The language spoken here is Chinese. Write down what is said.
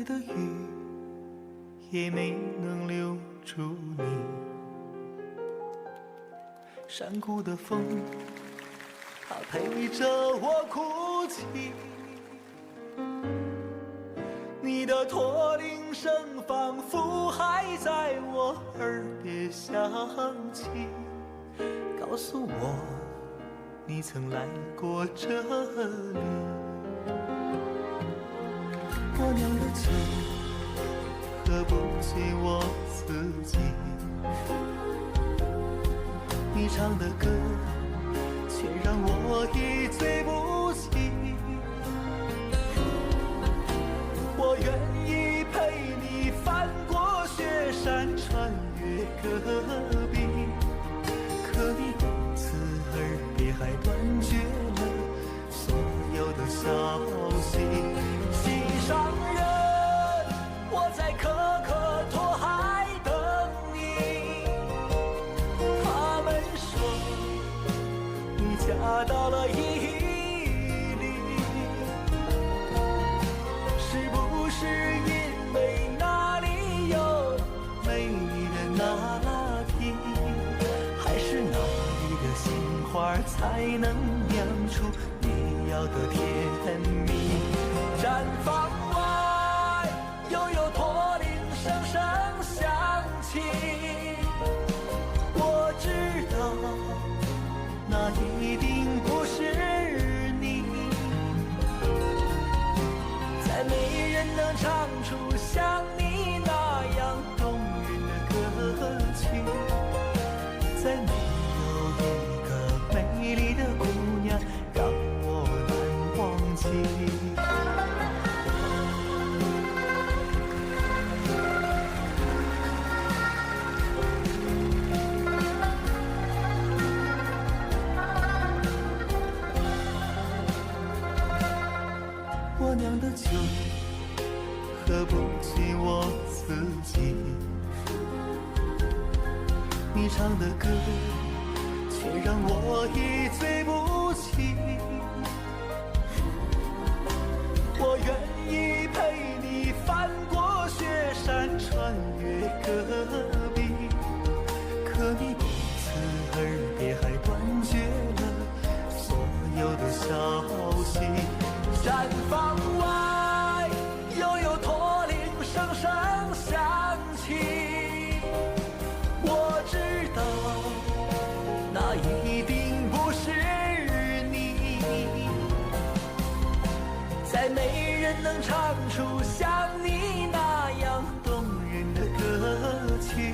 的雨也没能留住你，山谷的风，它陪着我哭泣。你的驼铃声仿佛还在我耳边响起，告诉我你曾来过这里。我酿的酒喝不醉我自己，你唱的歌却让我一醉不起。我愿意陪你翻过雪山，穿越戈壁，可你不辞而别，还断绝了所有的消息。心上人，我在可可托海等你。他们说你嫁到了伊犁，是不是因为那里有美丽的拿铁，还是那里的杏花才能酿出你要的甜蜜？毡房外悠悠驼铃声声响起，我知道那一定不是你，再没人能唱出像你那样动人的歌曲，再没有一个美丽的姑娘让我难忘记。我酿的酒喝不醉我自己，你唱的歌却让我一醉不起。我愿意陪你翻过雪山，穿越戈壁，可你不辞而别，还断绝了所有的消息。毡房外悠悠驼铃声声响起，我知道那一定不是你，再没人能唱出像你那样动人的歌曲，